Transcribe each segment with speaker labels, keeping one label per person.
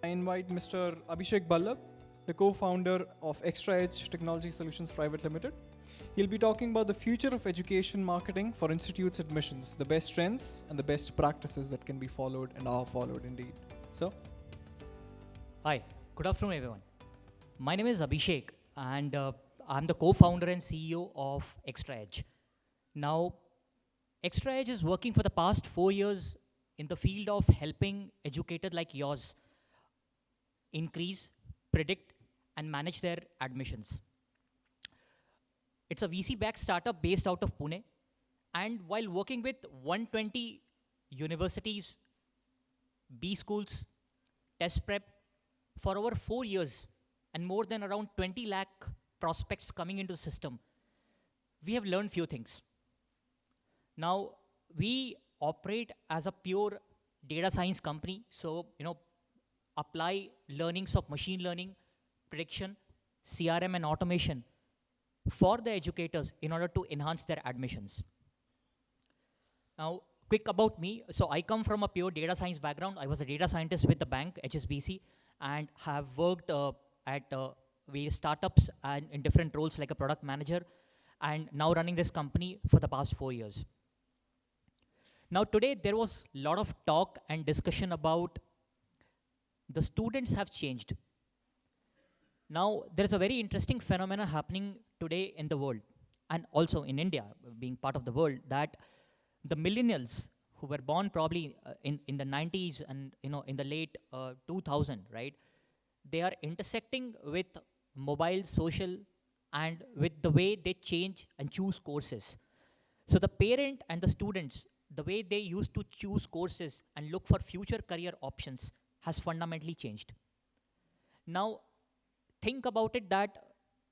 Speaker 1: I invite Mr. Abhishek Ballabh, the co-founder of ExtraaEdge Technology Solutions Private Limited. He'll be talking about the future of education marketing for institutes admissions, the best trends and the best practices that can be followed and are followed indeed. So,
Speaker 2: Hi, good afternoon, everyone. My name is Abhishek, and I'm the co-founder and CEO of ExtraaEdge. Now, ExtraaEdge is working for the past 4 years in the field of helping educators like yours increase, predict, and manage their admissions. It's a VC-backed startup based out of Pune, and while working with 120 universities, B schools, test prep for over 4 years, and more than around 20 lakh prospects coming into the system, we have learned few things. Now, we operate as a pure data science company, so apply learnings of machine learning, prediction, CRM, and automation for the educators in order to enhance their admissions. Now, quick about me. So I come from a pure data science background. I was a data scientist with the bank, HSBC, and have worked at various startups and in different roles like a product manager, and now running this company for the past 4 years. Now today there was a lot of talk and discussion about the students have changed. Now there's a very interesting phenomenon happening today in the world and also in India, being part of the world, that the millennials who were born probably in the 90s and in the late 2000, right? They are intersecting with mobile, social, and with the way they change and choose courses. So the parent and the students, the way they used to choose courses and look for future career options has fundamentally changed. Now, think about it that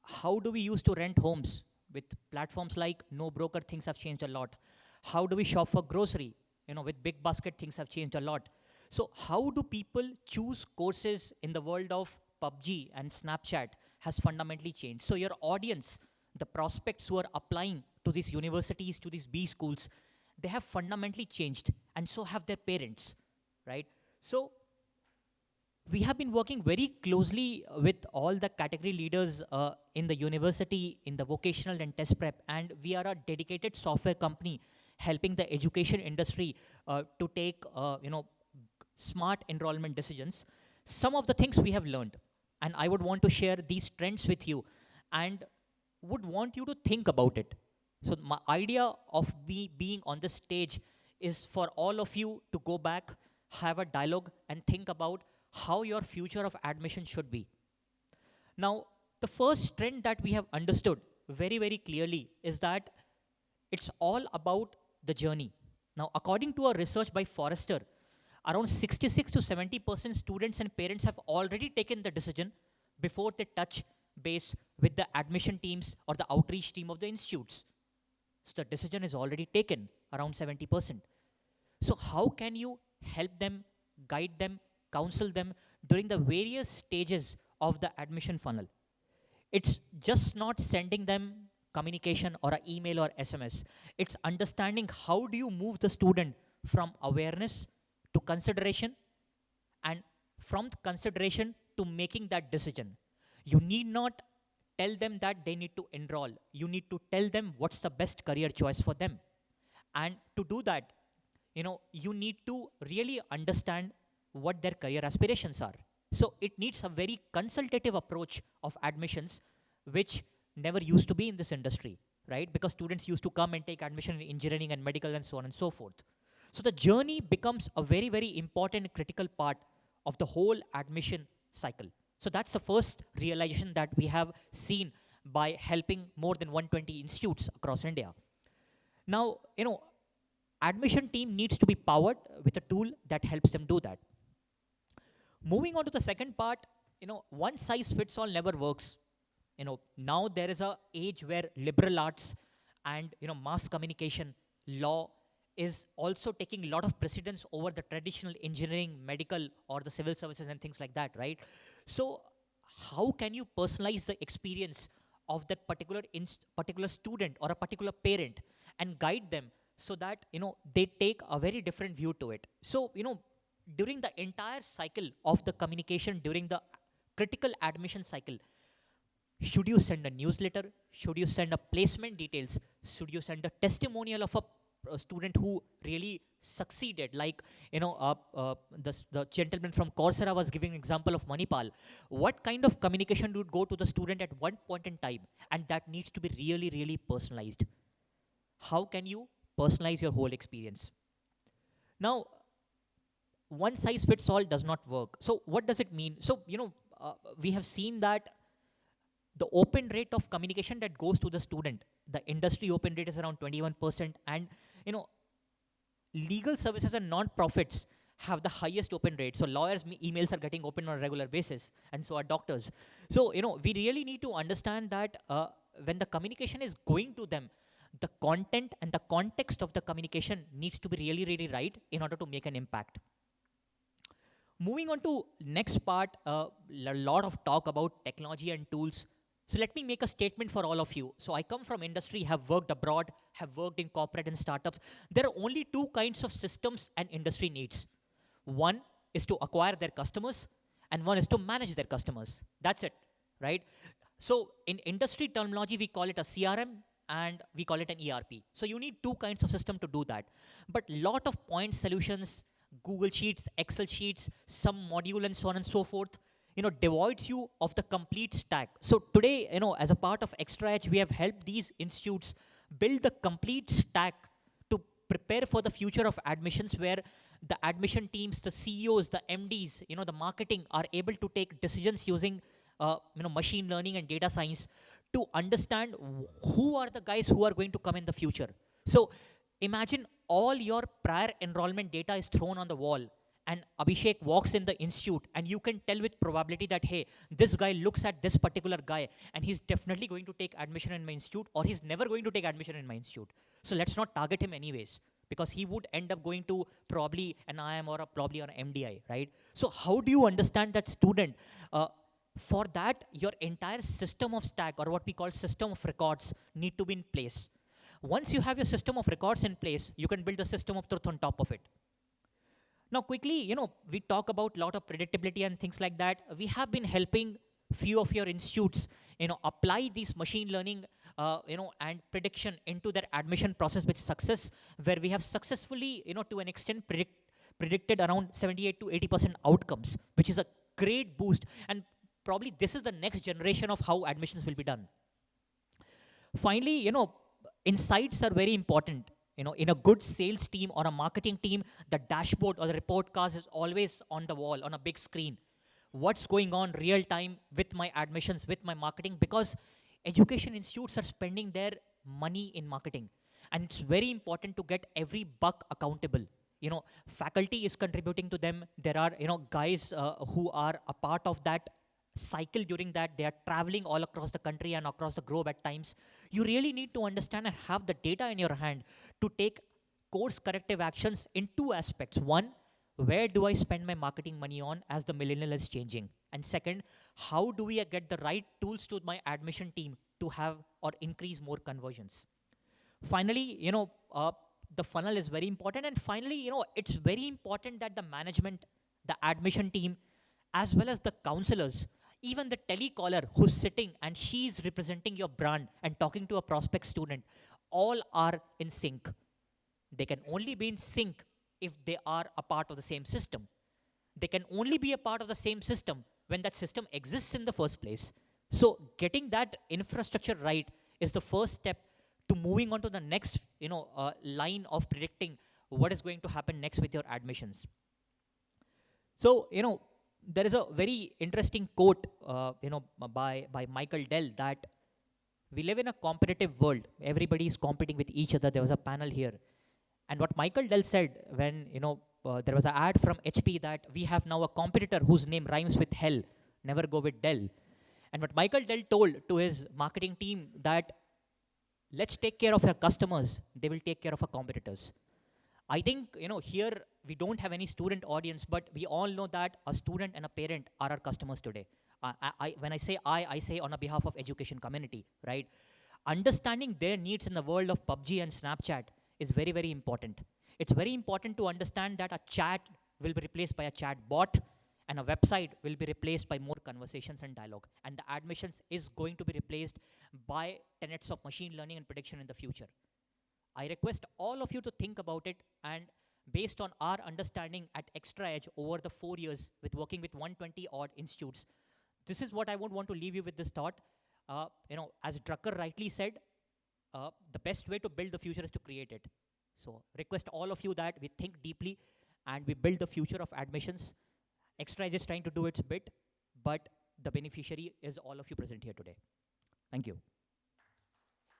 Speaker 2: how do we used to rent homes with platforms like No Broker, things have changed a lot. How do we shop for grocery? With Big Basket, things have changed a lot. So how do people choose courses in the world of PUBG and Snapchat has fundamentally changed. So your audience, the prospects who are applying to these universities, to these B schools, they have fundamentally changed, and so have their parents, right? So we have been working very closely with all the category leaders in the university, in the vocational and test prep, and we are a dedicated software company helping the education industry to take, smart enrollment decisions. Some of the things we have learned, and I would want to share these trends with you, and would want you to think about it. So my idea of me being on this stage is for all of you to go back, have a dialogue, and think about how your future of admission should be. Now, the first trend that we have understood very, very clearly is that it's all about the journey. Now, according to a research by Forrester, around 66 to 70% students and parents have already taken the decision before they touch base with the admission teams or the outreach team of the institutes. So the decision is already taken, around 70%. So how can you help them, guide them, counsel them during the various stages of the admission funnel? It's just not sending them communication or an email or SMS. It's understanding how do you move the student from awareness to consideration, and from consideration to making that decision. You need not tell them that they need to enroll. You need to tell them what's the best career choice for them. And to do that, you need to really understand what their career aspirations are. So it needs a very consultative approach of admissions, which never used to be in this industry, right? Because students used to come and take admission in engineering and medical and so on and so forth. So the journey becomes a very, very important critical part of the whole admission cycle. So that's the first realization that we have seen by helping more than 120 institutes across India. Now, admission team needs to be powered with a tool that helps them do that. Moving on to the second part, one size fits all never works. Now there is a age where liberal arts and mass communication, law is also taking a lot of precedence over the traditional engineering, medical, or the civil services and things like that, right? So how can you personalize the experience of that particular student or a particular parent and guide them so that they take a very different view to it? So during the entire cycle of the communication, during the critical admission cycle, should you send a newsletter? Should you send a placement details? Should you send a testimonial of a student who really succeeded? Like, the gentleman from Coursera was giving an example of Manipal. What kind of communication would go to the student at one point in time? And that needs to be really, really personalized. How can you personalize your whole experience? Now, one size fits all does not work. So what does it mean? So, we have seen that the open rate of communication that goes to the student, the industry open rate is around 21%, and legal services and non-profits have the highest open rate. So lawyers' emails are getting open on a regular basis, and so are doctors. So we really need to understand that when the communication is going to them, the content and the context of the communication needs to be really, really right in order to make an impact. Moving on to next part, a lot of talk about technology and tools. So let me make a statement for all of you. So I come from industry, have worked abroad, have worked in corporate and startups. There are only two kinds of systems an industry needs. One is to acquire their customers, and one is to manage their customers. That's it, right? So in industry terminology, we call it a CRM and we call it an ERP. So you need two kinds of system to do that. But lot of point solutions, Google Sheets, Excel sheets, some module and so on and so forth, devoids you of the complete stack. So today, as a part of ExtraaEdge, we have helped these institutes build the complete stack to prepare for the future of admissions, where the admission teams, the CEOs, the MDs, the marketing are able to take decisions using, machine learning and data science to understand who are the guys who are going to come in the future. So imagine all your prior enrollment data is thrown on the wall, and Abhishek walks in the institute, and you can tell with probability that, hey, this guy looks at this particular guy, and he's definitely going to take admission in my institute, or he's never going to take admission in my institute. So let's not target him anyways, because he would end up going to probably an IM or probably an MDI, right? So how do you understand that student? For that, your entire system of stack, or what we call system of records, need to be in place. Once you have your system of records in place, you can build a system of truth on top of it. Now, quickly, we talk about a lot of predictability and things like that. We have been helping few of your institutes, apply these machine learning, and prediction into their admission process with success, where we have successfully, to an extent, predicted around 78 to 80% outcomes, which is a great boost. And probably this is the next generation of how admissions will be done. Finally, insights are very important. In a good sales team or a marketing team, the dashboard or the report card is always on the wall, on a big screen. What's going on real time with my admissions, with my marketing? Because education institutes are spending their money in marketing. And it's very important to get every buck accountable. Faculty is contributing to them. There are, guys who are a part of that cycle. During that, they are traveling all across the country and across the globe at times. You really need to understand and have the data in your hand to take course corrective actions in two aspects. One, where do I spend my marketing money on as the millennial is changing? And second, how do we get the right tools to my admission team to have or increase more conversions? Finally, the funnel is very important. And finally, it's very important that the management, the admission team, as well as the counselors, even the telecaller who's sitting and she's representing your brand and talking to a prospect student, all are in sync. They can only be in sync if they are a part of the same system. They can only be a part of the same system when that system exists in the first place. So getting that infrastructure right is the first step to moving on to the next line of predicting what is going to happen next with your admissions. So, there is a very interesting quote, by Michael Dell, that we live in a competitive world. Everybody is competing with each other. There was a panel here. And what Michael Dell said when, there was an ad from HP that we have now a competitor whose name rhymes with hell, never go with Dell. And what Michael Dell told to his marketing team that, let's take care of our customers. They will take care of our competitors. I think, here we don't have any student audience, but we all know that a student and a parent are our customers today. When I say I say on behalf of education community, right? Understanding their needs in the world of PUBG and Snapchat is very, very important. It's very important to understand that a chat will be replaced by a chat bot, and a website will be replaced by more conversations and dialogue. And the admissions is going to be replaced by tenets of machine learning and prediction in the future. I request all of you to think about it, and based on our understanding at ExtraaEdge over the 4 years with working with 120 odd institutes, this is what I would want to leave you with this thought. As Drucker rightly said, the best way to build the future is to create it. So request all of you that we think deeply and we build the future of admissions. ExtraaEdge is trying to do its bit, but the beneficiary is all of you present here today. Thank you.